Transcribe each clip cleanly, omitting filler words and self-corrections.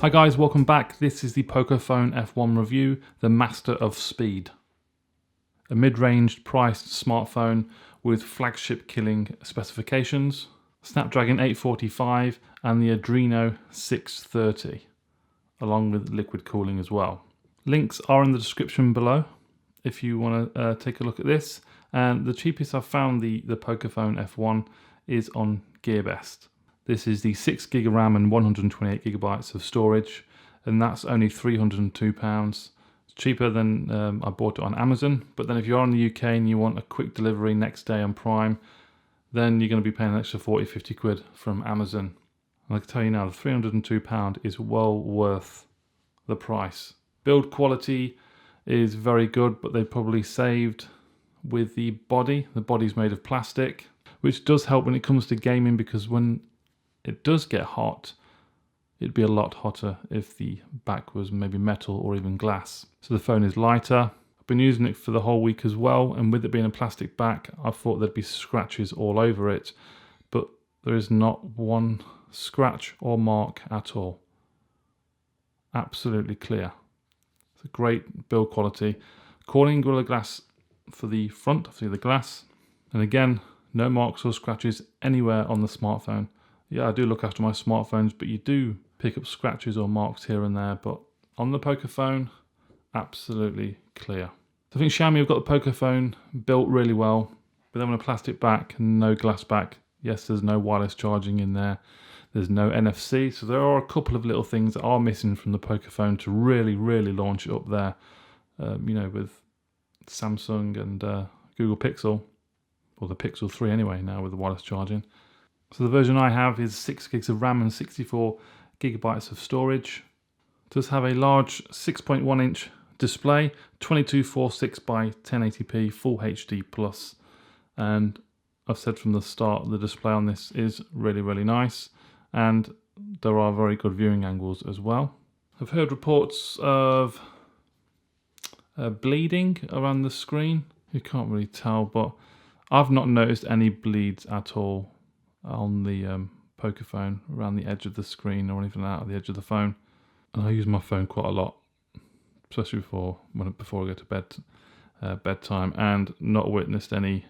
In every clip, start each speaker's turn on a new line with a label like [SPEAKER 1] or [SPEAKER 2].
[SPEAKER 1] Hi guys, welcome back. This is the Pocophone F1 review, the master of speed. A mid-range priced smartphone with flagship killing specifications, Snapdragon 845 and the Adreno 630, along with liquid cooling as well. Links are in the description below if you want to take a look at this. And the cheapest I've found the Pocophone F1 is on GearBest. This is the 6GB of RAM and 128GB of storage, and that's only £302. It's cheaper than I bought it on Amazon, but then if you're in the UK and you want a quick delivery next day on Prime, then you're going to be paying an extra 40-50 quid from Amazon. And I can tell you now, the £302 is well worth the price. Build quality is very good, but they probably saved with the body. The body's made of plastic, which does help when it comes to gaming, because when it does get hot, it'd be a lot hotter if the back was maybe metal or even glass. So the phone is lighter. I've been using it for the whole week as well, and with it being a plastic back, I thought there'd be scratches all over it, but there is not one scratch or mark at all. Absolutely clear. It's a great build quality. Corning Gorilla Glass for the front of the glass, and again, no marks or scratches anywhere on the smartphone. Yeah, I do look after my smartphones, but you do pick up scratches or marks here and there. But on the Pocophone, absolutely clear. So I think Xiaomi have got the Pocophone built really well, but then with a plastic back, no glass back. Yes, there's no wireless charging in there. There's no NFC, so there are a couple of little things that are missing from the Pocophone to really, really launch it up there. With Samsung and Google Pixel, or the Pixel 3 anyway, now with the wireless charging. So the version I have is 6GB of RAM and 64GB of storage. It does have a large 6.1 inch display, 2246 by 1080p Full HD Plus. And I've said from the start, the display on this is really, really nice. And there are very good viewing angles as well. I've heard reports of bleeding around the screen. You can't really tell, but I've not noticed any bleeds at all on the Pocophone around the edge of the screen or anything out of the edge of the phone. And I use my phone quite a lot, especially before I go to bed, bedtime, and not witnessed any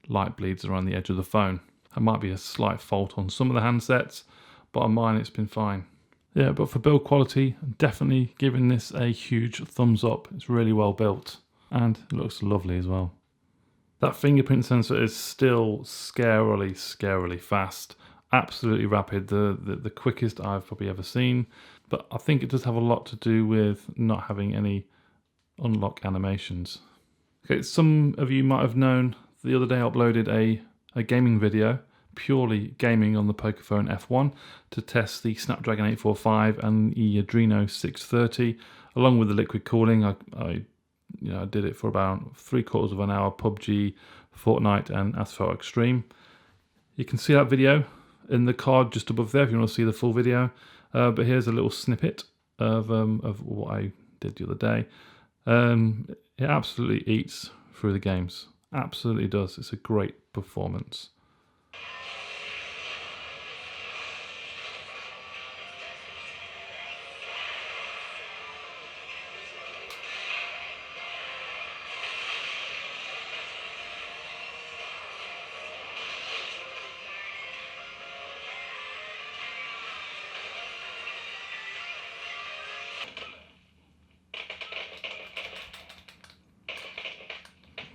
[SPEAKER 1] light bleeds around the edge of the phone. That might be a slight fault on some of the handsets, but on mine it's been fine. Yeah, but for build quality, definitely giving this a huge thumbs up. It's really well built, and it looks lovely as well. That fingerprint sensor is still scarily fast. Absolutely rapid. The quickest I've probably ever seen. But I think it does have a lot to do with not having any unlock animations. Okay, some of you might have known the other day I uploaded a gaming video, purely gaming on the Pocophone F1, to test the Snapdragon 845 and the Adreno 630, along with the liquid cooling. I did it for about 3/4 of an hour, PUBG, Fortnite and Asphalt Extreme. You can see that video in the card just above there if you want to see the full video. But here's a little snippet of what I did the other day. It absolutely eats through the games. Absolutely does. It's a great performance.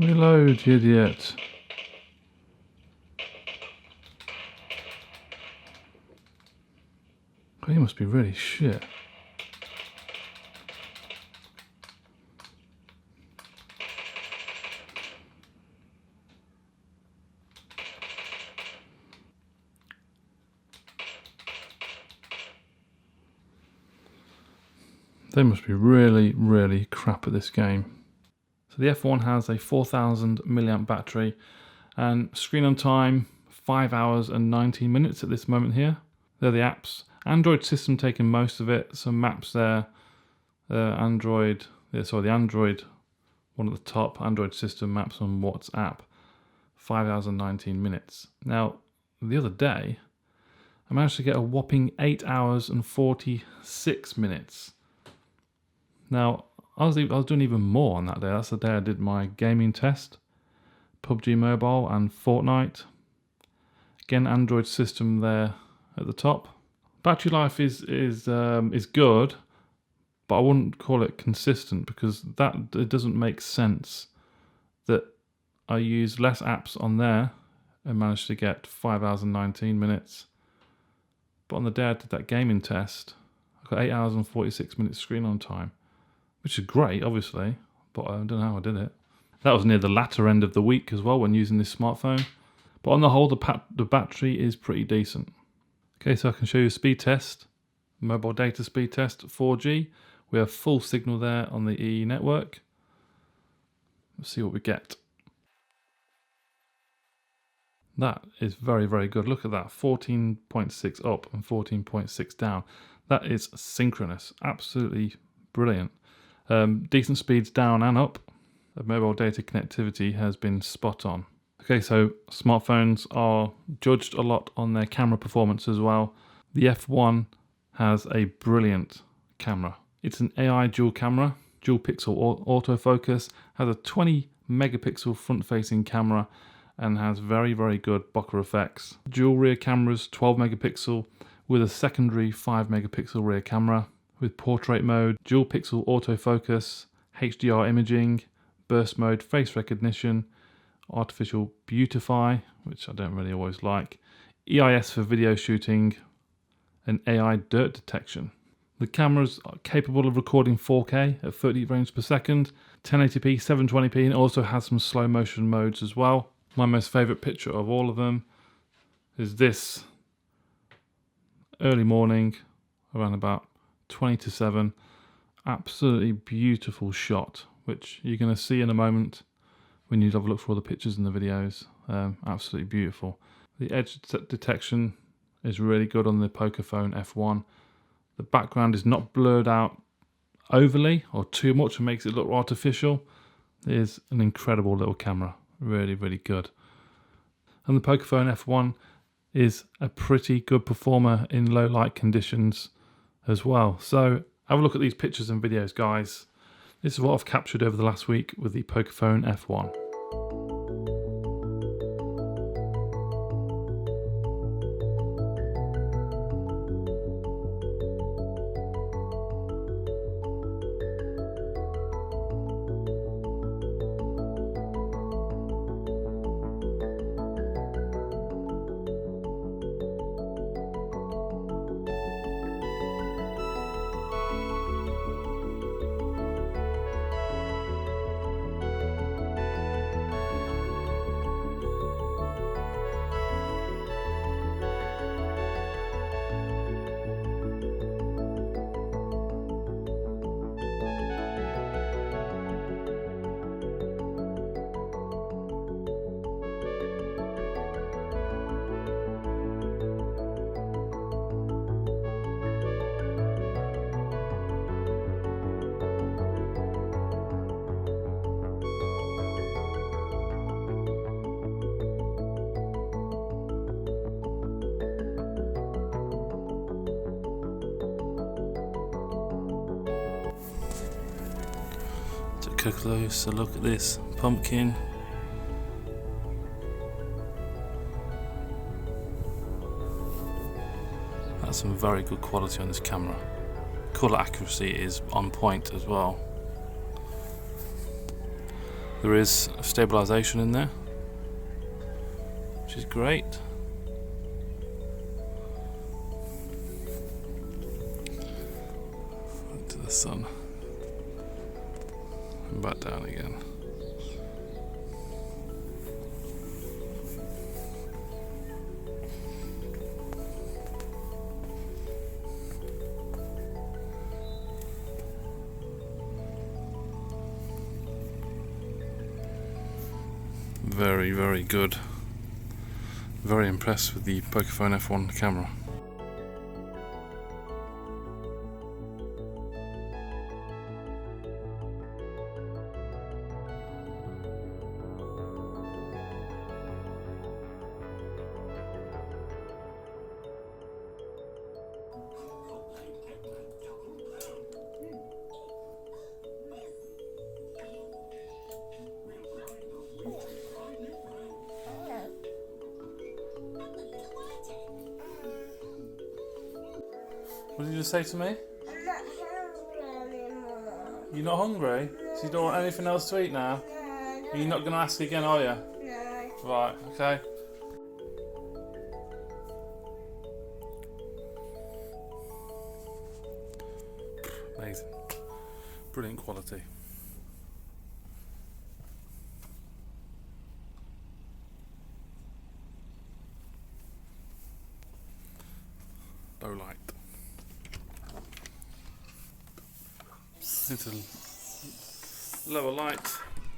[SPEAKER 1] Reload, you idiot. Oh, you must be really shit. They must be really, really crap at this game. So the F1 has a 4000 milliamp battery and screen on time 5 hours and 19 minutes at this moment here. They're the apps. Android system taking most of it. Some maps there. The Android one at the top, Android system maps on WhatsApp. 5 hours and 19 minutes. Now, the other day, I managed to get a whopping 8 hours and 46 minutes. Now, I was doing even more on that day. That's the day I did my gaming test. PUBG Mobile and Fortnite. Again, Android system there at the top. Battery life is good, but I wouldn't call it consistent because it doesn't make sense that I use less apps on there and managed to get 5 hours and 19 minutes. But on the day I did that gaming test, I got 8 hours and 46 minutes screen on time, which is great, obviously, but I don't know how I did it. That was near the latter end of the week as well when using this smartphone. But on the whole, the battery is pretty decent. Okay, so I can show you a speed test, mobile data speed test, 4G. We have full signal there on the EE network. Let's see what we get. That is very, very good. Look at that, 14.6 up and 14.6 down. That is synchronous, absolutely brilliant. Decent speeds down and up. The mobile data connectivity has been spot on. Okay, so smartphones are judged a lot on their camera performance as well. The F1 has a brilliant camera. It's an AI dual camera, dual pixel autofocus, has a 20 megapixel front-facing camera, and has very, very good bokeh effects. Dual rear cameras, 12 megapixel, with a secondary 5 megapixel rear camera, with portrait mode, dual pixel autofocus, HDR imaging, burst mode, face recognition, artificial beautify, which I don't really always like, EIS for video shooting, and AI dirt detection. The cameras are capable of recording 4K at 30 frames per second, 1080p, 720p, and also has some slow motion modes as well. My most favourite picture of all of them is this early morning, around about 20 to 7. Absolutely beautiful shot, which you're going to see in a moment when you have a look for all the pictures and the videos. Absolutely beautiful. The edge detection is really good on the Pocophone F1. The background is not blurred out overly or too much and makes it look artificial. It is an incredible little camera. Really, really good. And the Pocophone F1 is a pretty good performer in low light conditions as well. So have a look at these pictures and videos, guys. This is what I've captured over the last week with the Pocophone F1. Take a closer look at this pumpkin. That's some very good quality on this camera. Colour accuracy is on point as well. There is stabilisation in there, which is great. To the sun. And back down again. Very, very good. Very impressed with the Pocophone F1 camera. What did you just say to me?
[SPEAKER 2] I'm not hungry anymore.
[SPEAKER 1] You're not hungry? So you don't want anything else to eat now?
[SPEAKER 2] No,
[SPEAKER 1] You're not going to ask again, are you?
[SPEAKER 2] no.
[SPEAKER 1] Right, okay. Amazing. Brilliant quality. Low light. Into lower light,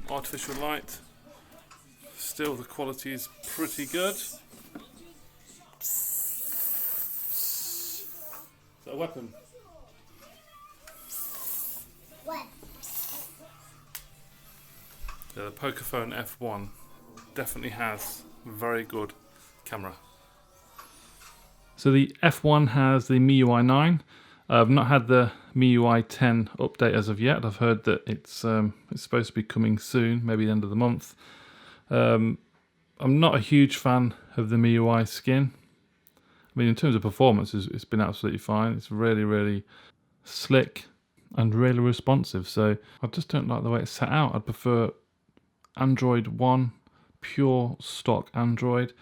[SPEAKER 1] artificial light. Still the quality is pretty good. Is that a weapon?
[SPEAKER 2] What?
[SPEAKER 1] Yeah, the Pocophone F1 definitely has a very good camera. So the F1 has the MIUI 9. I've not had the MIUI 10 update as of yet. I've heard that it's supposed to be coming soon, maybe the end of the month. I'm not a huge fan of the MIUI skin. I mean, in terms of performance, it's been absolutely fine. It's really, really slick and really responsive. So I just don't like the way it's set out. I'd prefer Android One, pure stock Android,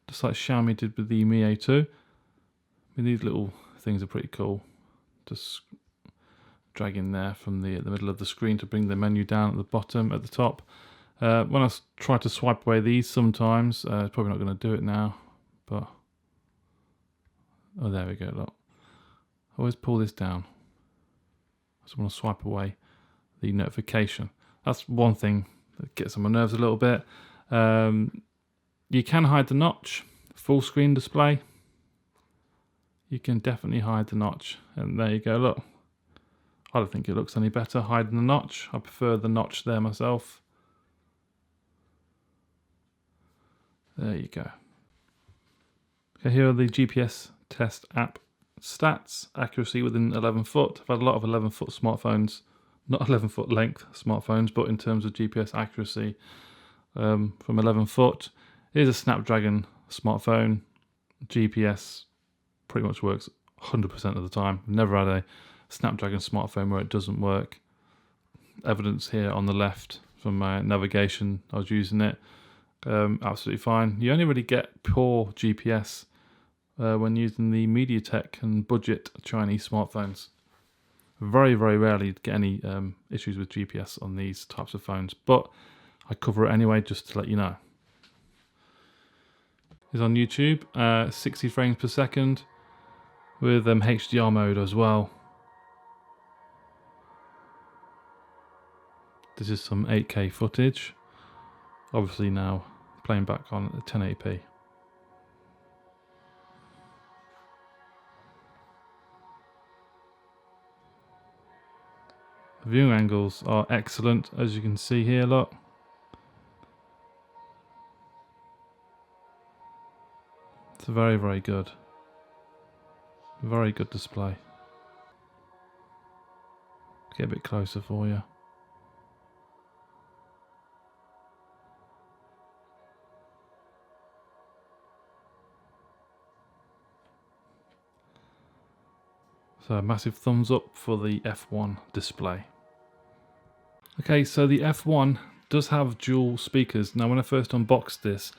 [SPEAKER 1] just like Xiaomi did with the Mi A2. I mean, these little things are pretty cool. Just drag in there from the middle of the screen to bring the menu down at the bottom, at the top. When I try to swipe away these sometimes, it's probably not going to do it now, but oh, there we go, look. I always pull this down. I just want to swipe away the notification. That's one thing that gets on my nerves a little bit. You can hide the notch, full screen display. You can definitely hide the notch, and there you go, look. I don't think it looks any better hiding the notch. I prefer the notch there myself. There you go. Okay, here are the GPS test app stats. Accuracy within 11 foot. I've had a lot of 11 foot smartphones, not 11 foot length smartphones, but in terms of GPS accuracy from 11 foot. It is a Snapdragon smartphone. GPS pretty much works 100% of the time. I've never had a Snapdragon smartphone where it doesn't work. Evidence here on the left from my navigation. I was using it. Absolutely fine. You only really get poor GPS when using the MediaTek and budget Chinese smartphones. Very, very rarely get any issues with GPS on these types of phones, but I cover it anyway just to let you know. It's on YouTube, 60 frames per second with HDR mode as well. This is some 8K footage, obviously now playing back on 1080p. The viewing angles are excellent, as you can see here, look. It's very, very good. Very good display. Get a bit closer for you. So a massive thumbs up for the F1 display. Okay, so the F1 does have dual speakers. Now when I first unboxed this,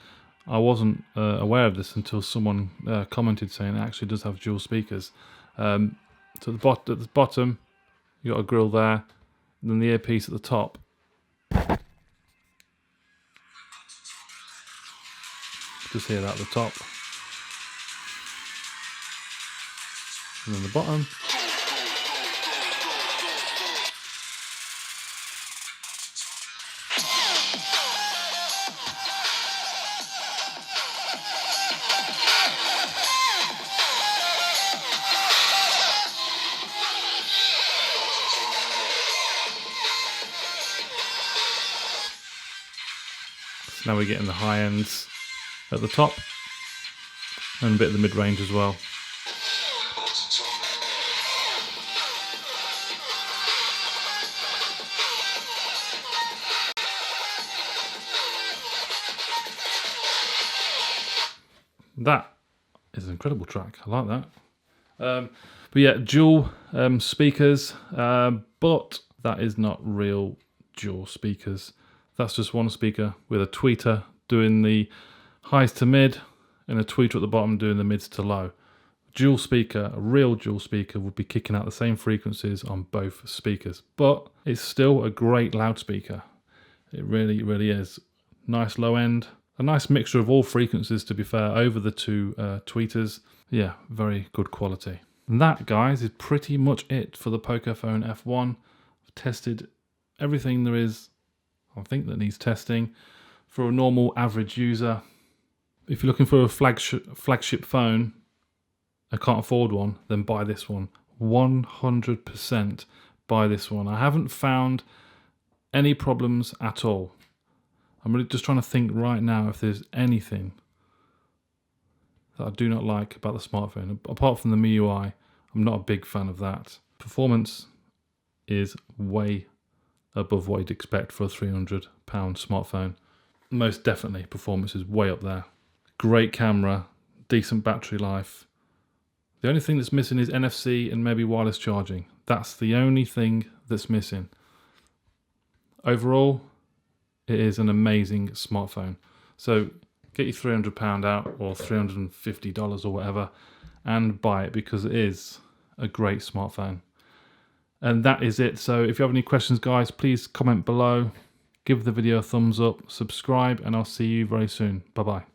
[SPEAKER 1] I wasn't aware of this until someone commented saying it actually does have dual speakers. So at the bottom, you got a grill there, and then the earpiece at the top. Just hear that at the top. And then the bottom. So now we're getting the high ends at the top and a bit of the mid-range as well. That is an incredible track. I like that. But yeah, dual speakers, but that is not real dual speakers. That's just one speaker with a tweeter doing the highs to mid and a tweeter at the bottom doing the mids to low. Dual speaker, a real dual speaker, would be kicking out the same frequencies on both speakers, but it's still a great loudspeaker. It really, really is. Nice low end, a nice mixture of all frequencies, to be fair, over the two tweeters. Yeah, very good quality. And that, guys, is pretty much it for the Pocophone F1. I've tested everything there is, I think, that needs testing for a normal average user. If you're looking for a flagship phone and can't afford one, then buy this one. 100% buy this one. I haven't found any problems at all. I'm really just trying to think right now if there's anything that I do not like about the smartphone. Apart from the MIUI, I'm not a big fan of that. Performance is way above what you'd expect for a £300 smartphone. Most definitely, performance is way up there. Great camera, decent battery life. The only thing that's missing is NFC and maybe wireless charging. That's the only thing that's missing. Overall, it is an amazing smartphone. So get your £300 out, or $350 or whatever, and buy it, because it is a great smartphone. And that is it. So if you have any questions, guys, please comment below, give the video a thumbs up, subscribe, and I'll see you very soon. Bye-bye.